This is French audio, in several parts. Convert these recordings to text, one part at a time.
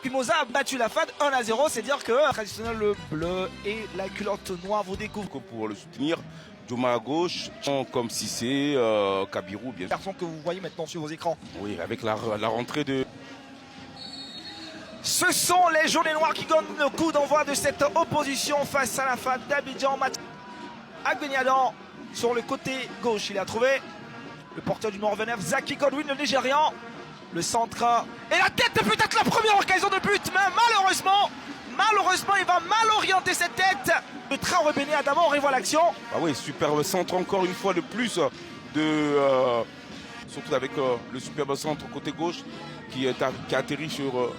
Mimosa a battu la FAD 1-0, c'est dire que traditionnel le bleu et la culotte noire vous découvrent. Pour le soutenir, Joma à gauche, comme Cissé, Kabirou, bien sûr. Garçon que vous voyez maintenant sur vos écrans. Oui, avec la rentrée de... Ce sont les jaunes et noirs qui donnent le coup d'envoi de cette opposition face à la FAD d'Abidjan. Agbeniadan sur le côté gauche, il a trouvé le porteur du Nord-Venef, Zaki Godwin, le Nigérian. Le centre et la tête, peut-être la première occasion de but, mais malheureusement, il va mal orienter cette tête. Le Traoré Béni a d'abord revoit l'action. Ah oui, superbe centre encore une fois de plus, surtout avec le superbe centre côté gauche qui a atterri sur...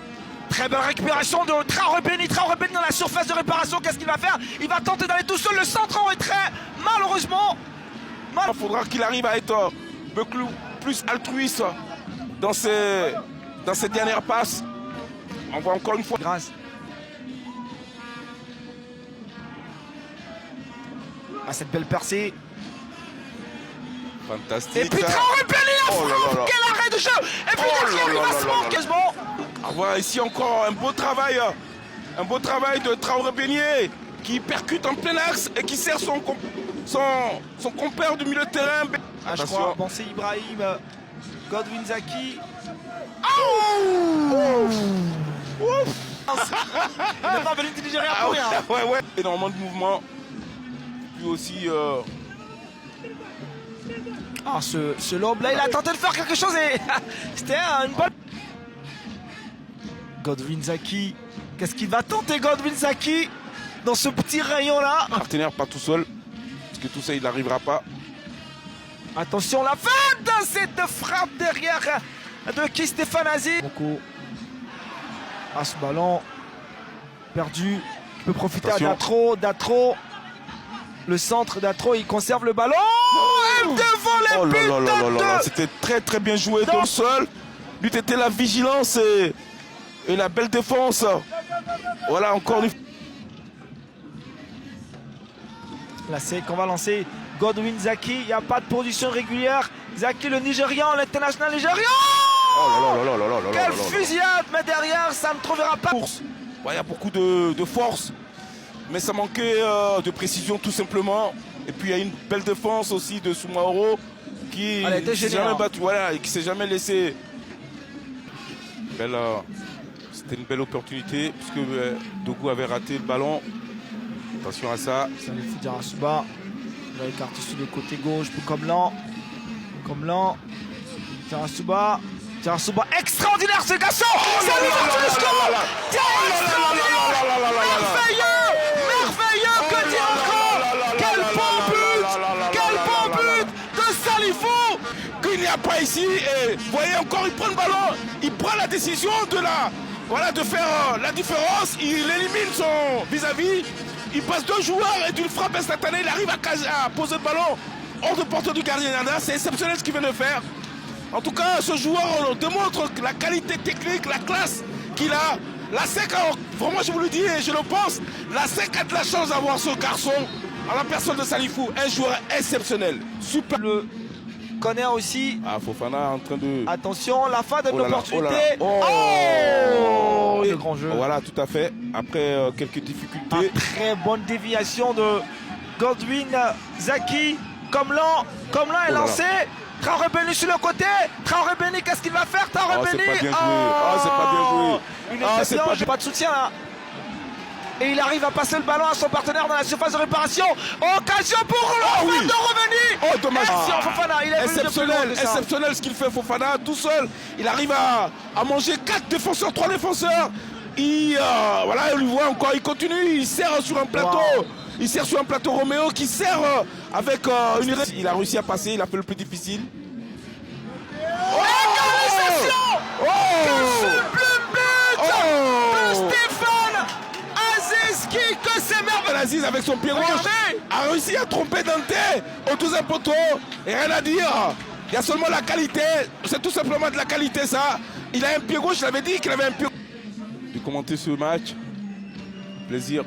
Très belle récupération de Traoré Béni dans la surface de réparation. Qu'est-ce qu'il va faire? Il va tenter d'aller tout seul, le centre en retrait. Malheureusement. Il faudra qu'il arrive à être plus altruiste dans ses dernières passes. On voit encore une fois. Grâce à cette belle percée. Fantastique. Et puis Traoré Béni, la frappe, quel arrêt de jeu. Et puis derrière, il va se manquer. Voilà, ici encore un beau travail de Traoré Bénier qui percute en plein axe et qui sert son compère du milieu de terrain. Je crois, bon, c'est Ibrahim Godwin Zaki. Il n'est pas venu du Nigeria pour rien. Ouais. Énormément de mouvements. Puis aussi... ce lobe là, il a tenté de faire quelque chose et c'était une bonne... Godwin Zaki, qu'est-ce qu'il va tenter Godwin Zaki dans ce petit rayon là? Partenaire pas tout seul, parce que tout ça il n'arrivera pas. Attention, la fin de cette frappe derrière de qui Stéphane Aziz. À ce ballon perdu, il peut profiter attention. à Datro. Le centre d'Atro, il conserve le ballon. Devant les buts. C'était très bien joué tout seul. But était la vigilance et la belle défense. Voilà encore une... Là c'est qu'on va lancer Godwin Zaki. Il n'y a pas de position régulière. Zaki le Nigérian, l'international nigérian. Quelle fusillade. Mais derrière ça ne trouvera pas. Il y a beaucoup de force, mais ça manquait de précision tout simplement. Et puis il y a une belle défense aussi de Soumaoro qui ne s'est jamais battu, et qui s'est jamais laissé. C'était une belle opportunité puisque Dogu avait raté le ballon. Attention à ça. Salifou Diarra-Souba va écarter sur le côté gauche pour Komlan. Diarra-Souba, extraordinaire ce garçon. Ça lui va jusqu'au bout. Merveilleux, que dire encore. Quel bon but de Salifou. Qu'il n'y a pas ici. Et vous voyez encore, il prend le ballon, il prend la décision de faire la différence. Il élimine son vis-à-vis. Il passe deux joueurs et d'une frappe instantanée, il arrive à poser le ballon hors de portée du gardien. C'est exceptionnel ce qu'il vient de faire. En tout cas, ce joueur démontre la qualité technique, la classe qu'il a. La SEC, vraiment je vous le dis et je le pense, la SEC a de la chance d'avoir ce garçon à la personne de Salifou, un joueur exceptionnel. Super. Le connaît aussi. Fofana en train de... Attention, la fin de l'opportunité. Le grand jeu. Voilà, tout à fait. Après quelques difficultés. Très bonne déviation de Godwin Zaki. Komlan est lancé. Traoré Béni sur le côté. Traoré Béni, qu'est-ce qu'il va faire? Traoré Béni. C'est pas bien joué. C'est pas bien joué. J'ai pas de soutien là. Et il arrive à passer le ballon à son partenaire dans la surface de réparation. Occasion pour l'enfant de revenir. Dommage. Fofana, il est exceptionnel ce qu'il fait Fofana tout seul. Il arrive à manger 4 défenseurs, 3 défenseurs. On lui voit encore, il continue, il sert sur un plateau. Il sert sur un plateau Roméo qui sert avec une... Il a réussi à passer, il a fait le plus difficile. Quel sublime but de Stéphane Aziz, que c'est merveilleux. Aziz avec son pied gauche a réussi à tromper Dante au deuxième poteau. Et rien à dire. Il y a seulement la qualité. C'est tout simplement de la qualité ça. Il a un pied gauche, il avait dit qu'il avait un pied gauche. De commenter ce match. Plaisir.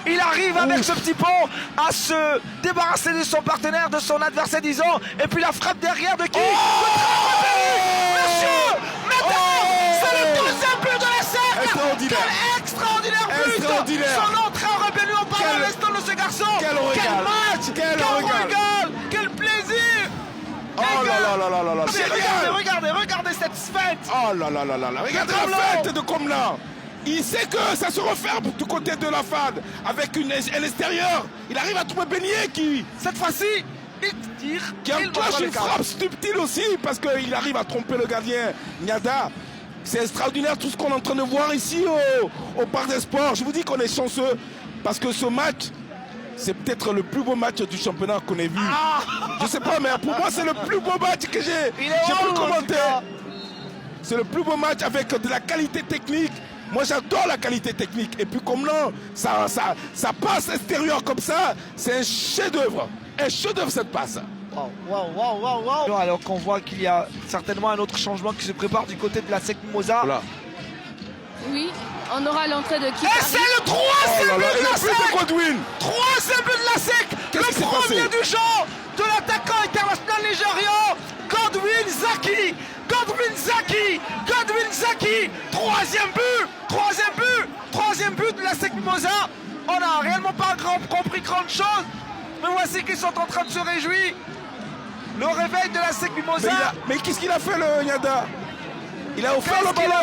Il arrive avec ce petit pont à se débarrasser de son partenaire, de son adversaire, disons. Et puis la frappe derrière de qui? Monsieur, c'est le deuxième but de la Extraordinaire. Quel extraordinaire but. Extraordinaire. Son entrée en rébellion, on parle à l'instant de ce garçon. Quel Quel régal. match. Quel régal. Quel plaisir. Oh là là là là là là. Regardez cette fête. Oh là là là là là. Regardez la fête de Komla. Il sait que ça se referme du côté de la FAD avec un extérieur. Il arrive à trouver Beignet qui, cette fois-ci, il tire. qui enclenche une frappe subtile aussi parce qu'il arrive à tromper le gardien Niada. C'est extraordinaire tout ce qu'on est en train de voir ici au Parc des Sports. Je vous dis qu'on est chanceux parce que ce match, c'est peut-être le plus beau match du championnat qu'on ait vu. Je sais pas, mais pour moi, c'est le plus beau match que j'ai pu commenter. C'est le plus beau match avec de la qualité technique. Moi, j'adore la qualité technique. Et puis, comme là, ça passe extérieur comme ça, c'est un chef-d'œuvre. Un chef-d'œuvre, cette passe. Wow. Alors qu'on voit qu'il y a certainement un autre changement qui se prépare du côté de la SEC Mimosa. Voilà. Oui, on aura l'entrée de Kikari. Et c'est le troisième but de la SEC. Godwin. Troisième but de la SEC. Le premier du genre de l'attaquant international nigérian, Godwin Zaki. Troisième but de la SEC Mimosa. On n'a réellement pas compris grande chose. Mais voici qu'ils sont en train de se réjouir. Le réveil de la SEC Mimosa. Mais qu'est-ce qu'il a fait le Niada? Il a offert le ballon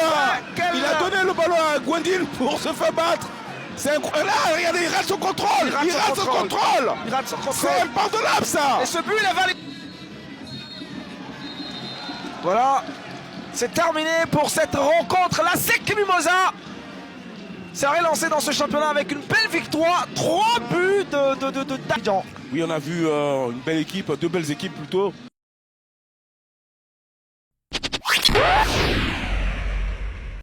Il a donné le ballon à Gwendil pour se faire battre. C'est incroyable. Là, regardez, il rate son contrôle. Il rate son contrôle. C'est impardonnable ça. Et ce but, il a validé. Voilà. C'est terminé pour cette rencontre. La SEC Mimosa s'est relancée dans ce championnat avec une belle victoire. 3 buts d'Abidjan. Oui, on a vu une belle équipe, 2 belles équipes plutôt.